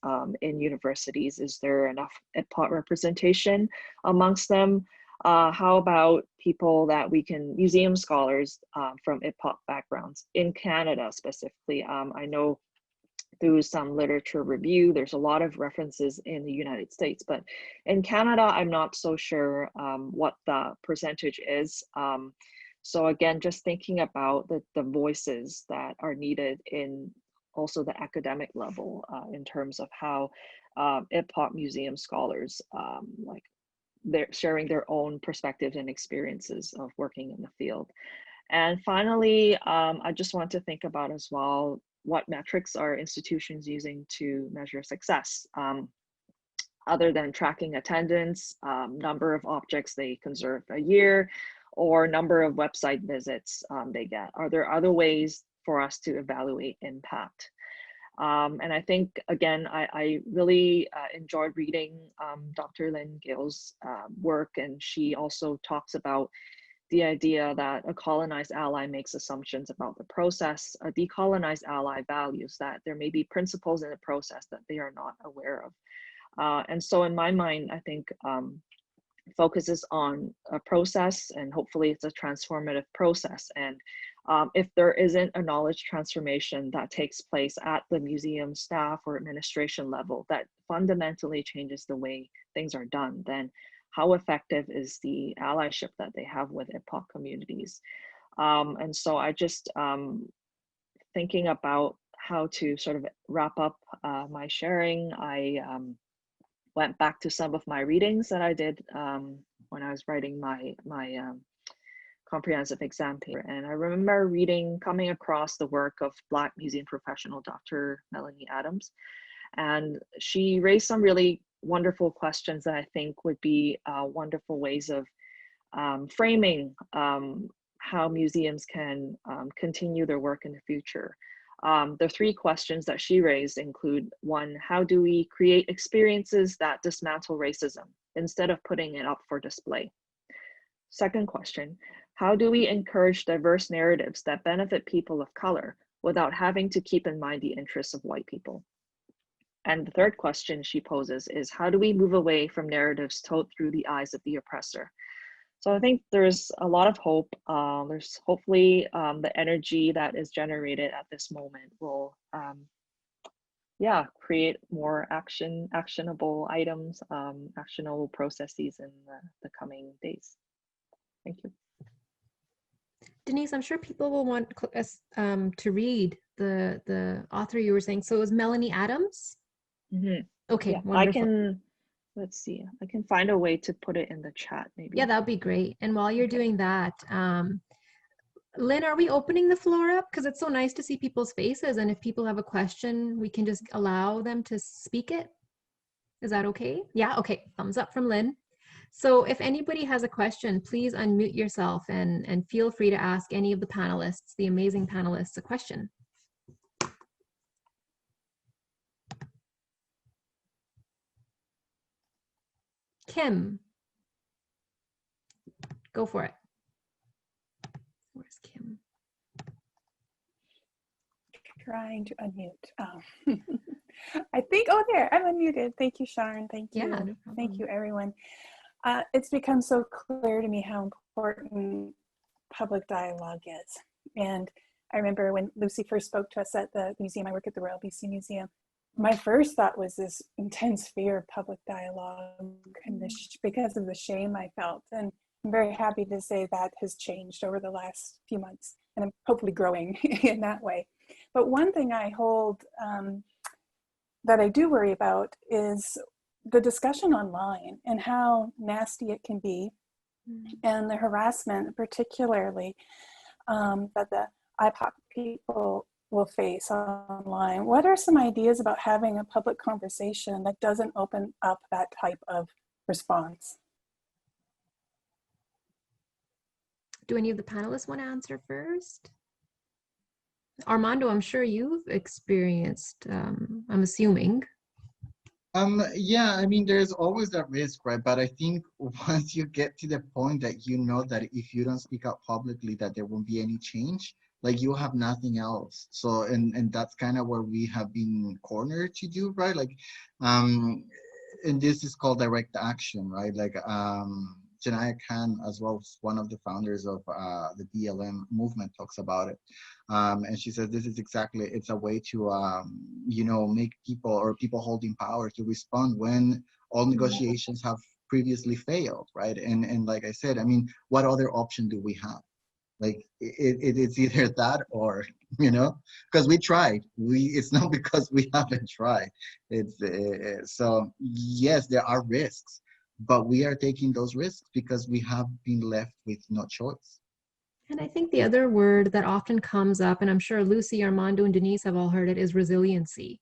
in universities? Is there enough IBPOC representation amongst them? How about people that we can, museum scholars from IBPOC backgrounds in Canada specifically? I know through some literature review, there's a lot of references in the United States, but in Canada, I'm not so sure what the percentage is. So again, just thinking about the voices that are needed in also the academic level in terms of how IBPOC museum scholars, like they're sharing their own perspectives and experiences of working in the field. And finally, I just want to think about as well, what metrics are institutions using to measure success, other than tracking attendance, number of objects they conserve a year, or number of website visits they get? Are there other ways for us to evaluate impact? And I think, again, I really enjoyed reading Dr. Lynn Gill's work, and she also talks about the idea that a colonized ally makes assumptions about the process. A decolonized ally values that there may be principles in the process that they are not aware of. And so in my mind, I think focuses on a process, and hopefully it's a transformative process. And if there isn't a knowledge transformation that takes place at the museum staff or administration level that fundamentally changes the way things are done, then how effective is the allyship that they have with IBPOC communities? And so I just thinking about how to sort of wrap up my sharing. I went back to some of my readings that I did when I was writing my comprehensive exam paper. And I remember coming across the work of Black museum professional, Dr. Melanie Adams. And she raised some really wonderful questions that I think would be wonderful ways of framing how museums can continue their work in the future. The 3 questions that she raised include: 1, how do we create experiences that dismantle racism instead of putting it up for display? Second question, how do we encourage diverse narratives that benefit people of color without having to keep in mind the interests of white people? And the third question she poses is, how do we move away from narratives told through the eyes of the oppressor? So I think there's a lot of hope. There's hopefully the energy that is generated at this moment will create more actionable items, actionable processes in the coming days. Thank you. Denise, I'm sure people will want us to read the author you were saying. So it was Melanie Adams? Mm-hmm. Okay, Yeah, wonderful. Let's see, I can find a way to put it in the chat maybe. Yeah, that would be great. And while you're doing that, Lynn, are we opening the floor up? Because it's so nice to see people's faces. And if people have a question, we can just allow them to speak it. Is that okay? Yeah, okay, thumbs up from Lynn. So if anybody has a question, please unmute yourself and feel free to ask any of the panelists, the amazing panelists, a question. Kim, go for it. Where's Kim? Trying to unmute. I think, oh, there, I'm unmuted. Thank you, Sharon. Thank you. Yeah, no problem. Thank you, everyone. It's become so clear to me how important public dialogue is. And I remember when Lucy first spoke to us at the museum, I work at the Royal BC Museum, my first thought was this intense fear of public dialogue and because of the shame I felt. And I'm very happy to say that has changed over the last few months, and I'm hopefully growing in that way. But one thing I hold that I do worry about is the discussion online and how nasty it can be, and the harassment particularly that the IBPOC people will face online. What are some ideas about having a public conversation that doesn't open up that type of response? Do any of the panelists want to answer first? Armando, I'm sure you've experienced, I'm assuming. Yeah, I mean, there's always that risk, right? But I think once you get to the point that you know that if you don't speak up publicly, that there won't be any change, like you have nothing else. So, and that's kind of where we have been cornered to do, right? Like, and this is called direct action, right? Like, Janaya Khan, as well as one of the founders of the BLM movement, talks about it. And she says this is exactly, it's a way to, you know, make people or people holding power to respond when all negotiations have previously failed, right? And like I said, I mean, what other option do we have? Like it's either that or, you know, because we tried. It's not because we haven't tried. It's so yes, there are risks, but we are taking those risks because we have been left with no choice. And I think the other word that often comes up, and I'm sure Lucy, Armando, and Denise have all heard it, is resiliency.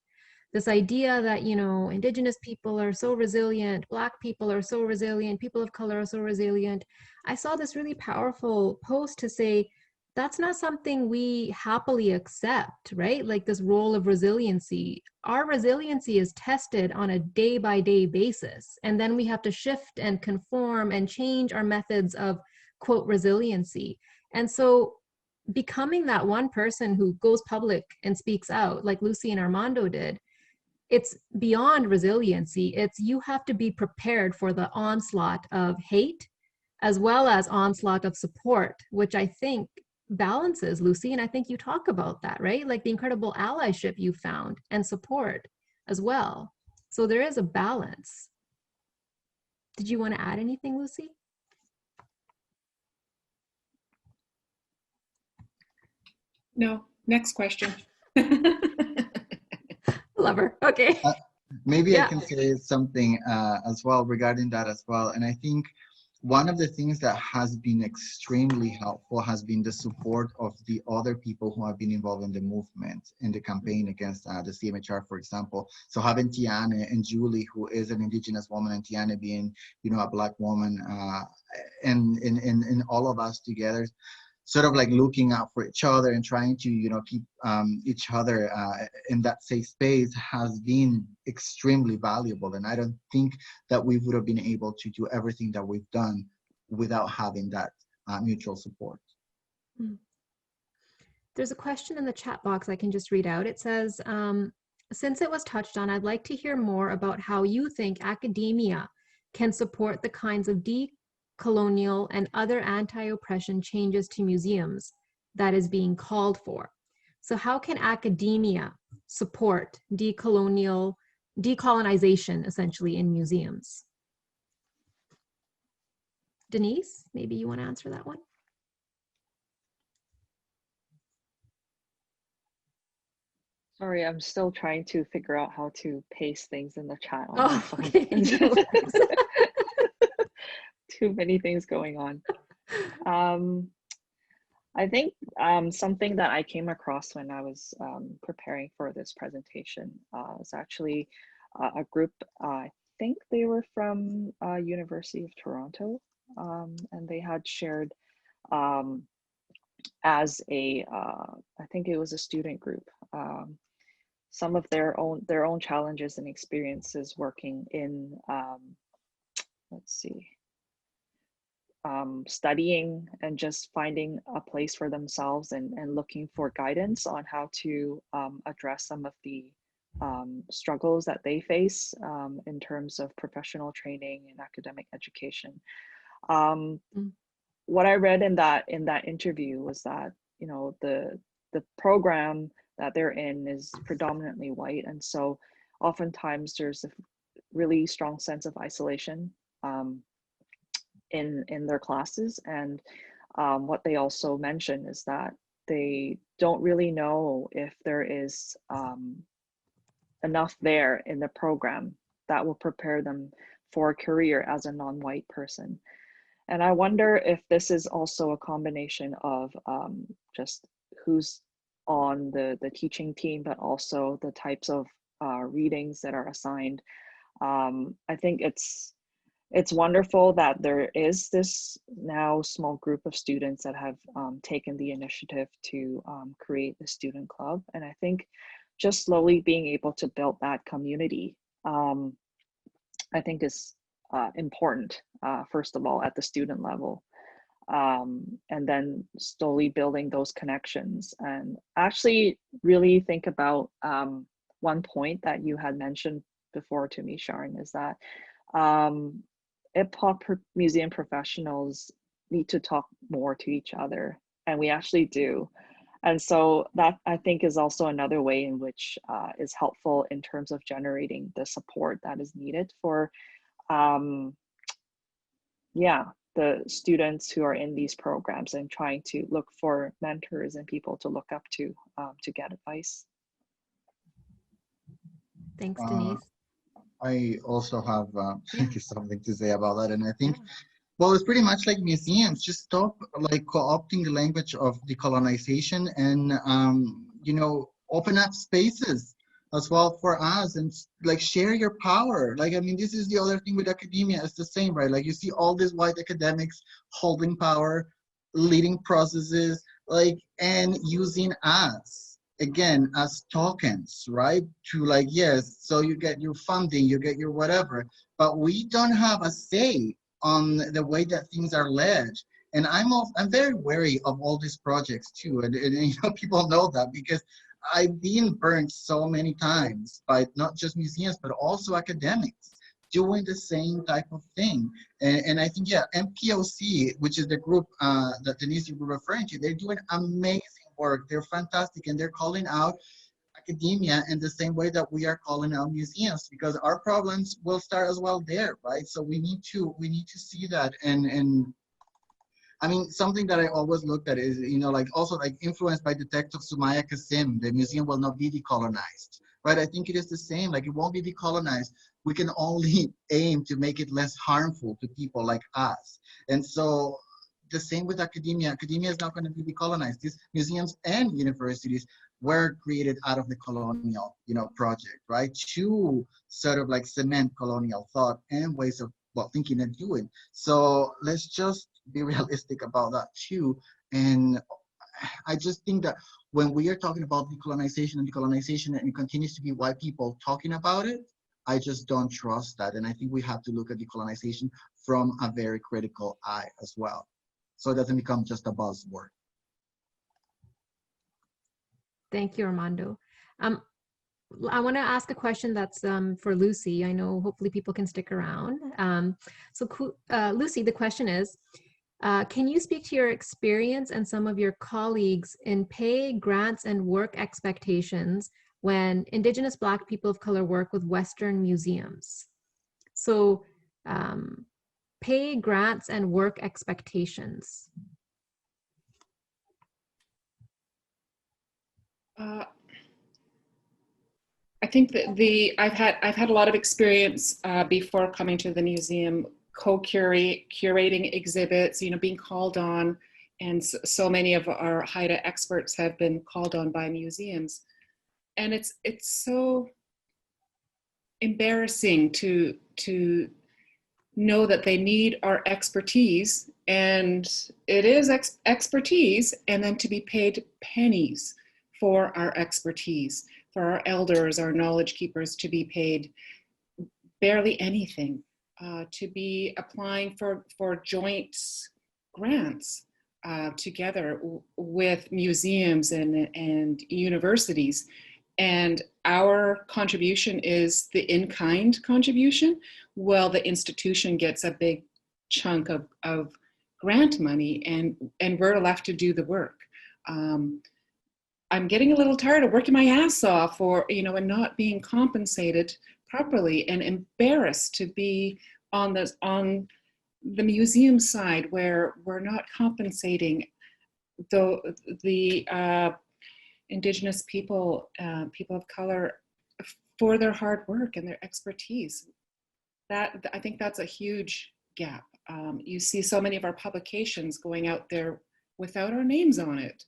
This idea that, you know, Indigenous people are so resilient, Black people are so resilient, people of color are so resilient. I saw this really powerful post to say, that's not something we happily accept, right? Like this role of resiliency. Our resiliency is tested on a day-by-day basis. And then we have to shift and conform and change our methods of, quote, resiliency. And so becoming that one person who goes public and speaks out, like Lucy and Armando did, it's beyond resiliency. It's you have to be prepared for the onslaught of hate as well as onslaught of support, which I think balances, Lucy, and I think you talk about that, right? Like the incredible allyship you found and support as well. So there is a balance. Did you want to add anything, Lucy? No, next question. Love her. Okay. Maybe Yeah. I can say something as well regarding that as well. And I think one of the things that has been extremely helpful has been the support of the other people who have been involved in the movement, in the campaign against the CMHR, for example. So having Tiana and Julie, who is an Indigenous woman, and Tiana being, you know, a Black woman, and all of us together sort of like looking out for each other and trying to, keep each other in that safe space has been extremely valuable. And I don't think that we would have been able to do everything that we've done without having that mutual support. There's a question in the chat box I can just read out. It says, since it was touched on, I'd like to hear more about how you think academia can support the kinds of decolonial and other anti-oppression changes to museums that is being called for. So how can academia support decolonization essentially in museums? Denise, maybe you want to answer that one? Sorry, I'm still trying to figure out how to paste things in the chat on my Oh, phone. okay. No worries. Too many things going on. I think something that I came across when I was preparing for this presentation was actually a group, I think they were from University of Toronto, and they had shared as a, I think it was a student group, some of their own challenges and experiences working in, let's see, studying and just finding a place for themselves and looking for guidance on how to address some of the struggles that they face in terms of professional training and academic education. What I read in that interview was that, the program that they're in is predominantly white, and so oftentimes there's a really strong sense of isolation in their classes. And what they also mention is that they don't really know if there is enough there in the program that will prepare them for a career as a non-white person. And I wonder if this is also a combination of just who's on the teaching team, but also the types of readings that are assigned. I think it's wonderful that there is this now small group of students that have taken the initiative to create the student club. And I think just slowly being able to build that community, I think is important, first of all, at the student level. And then slowly building those connections. And actually really think about one point that you had mentioned before to me, Sharon, is that IBPOC museum professionals need to talk more to each other, and we actually do. And so that, I think, is also another way in which is helpful in terms of generating the support that is needed for the students who are in these programs and trying to look for mentors and people to look up to get advice. Thanks, Denise. I also have something to say about that. And I think, well, it's pretty much like museums. Just stop like co-opting the language of decolonization and, open up spaces as well for us and like share your power. Like, I mean, this is the other thing with academia. It's the same, right? Like you see all these white academics holding power, leading processes, like, and using us again as tokens, right? To like, yes, so you get your funding, you get your whatever, but we don't have a say on the way that things are led. And I'm very wary of all these projects too, and people know that because I've been burned so many times by not just museums but also academics doing the same type of thing. And I think, IBPOC, which is the group that Denise you were referring to, they're doing amazing work. They're fantastic, and they're calling out academia in the same way that we are calling out museums, because our problems will start as well there, right? So we need to see that. And I mean, something that I always looked at is, like also like influenced by the text of Sumaya Kasim, the museum will not be decolonized, right? I think it is the same, like it won't be decolonized. We can only aim to make it less harmful to people like us. And so the same with academia. Academia is not going to be decolonized. These museums and universities were created out of the colonial, project, right? To sort of like cement colonial thought and ways of thinking and doing. So let's just be realistic about that too, And I just think that when we are talking about decolonization and it continues to be white people talking about it, I just don't trust that. And I think we have to look at decolonization from a very critical eye as well, so it doesn't become just a buzzword. Thank you, Armando. I want to ask a question that's for Lucy. I know hopefully people can stick around. Lucy, the question is, can you speak to your experience and some of your colleagues in pay, grants, and work expectations when Indigenous Black people of color work with Western museums? So pay, grants, and work expectations. I think that I've had a lot of experience before coming to the museum, curating exhibits, being called on, and so many of our Haida experts have been called on by museums, and it's so embarrassing to know that they need our expertise, and it is expertise, and then to be paid pennies for our expertise, for our elders, our knowledge keepers to be paid barely anything, to be applying for joint grants together with museums and universities. And our contribution is the in-kind contribution. Well, the institution gets a big chunk of grant money, and we're left to do the work. I'm getting a little tired of working my ass off and not being compensated properly, and embarrassed to be on the museum side where we're not compensating the Indigenous people, people of color, for their hard work and their expertise. That, I think that's a huge gap. You see so many of our publications going out there without our names on it.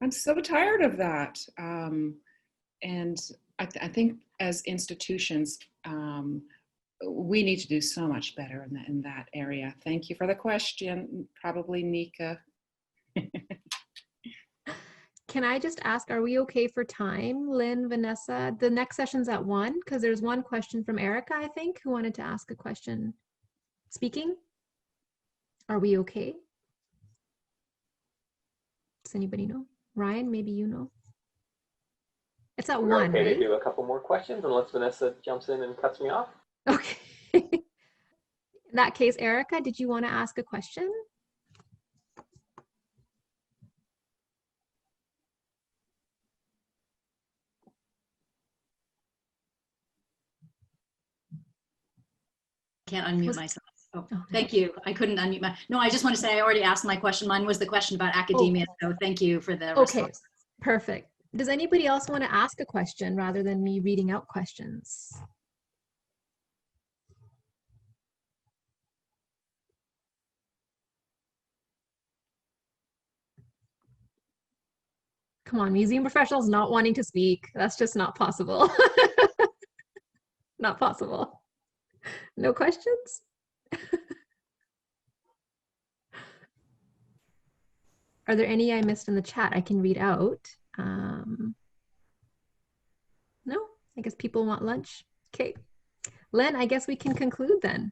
I'm so tired of that. And I think as institutions, we need to do so much better in that area. Thank you for the question, probably Nika. Can I just ask, are we okay for time, Lynn, Vanessa? The next session's at 1, because there's one question from Erica, I think, who wanted to ask a question. Speaking? Are we okay? Does anybody know? Ryan, maybe you know. It's at 1, okay, right? to do a couple more questions unless Vanessa jumps in and cuts me off. Okay. In that case, Erica, did you want to ask a question? Can't unmute myself. Oh, thank you. I couldn't unmute my. No, I just want to say I already asked my question. Mine was the question about academia. So thank you for the response. Perfect. Does anybody else want to ask a question rather than me reading out questions? Come on, museum professionals not wanting to speak. That's just not possible. Not possible. No questions? Are there any I missed in the chat I can read out? No, I guess people want lunch. Okay. Len, I guess we can conclude then.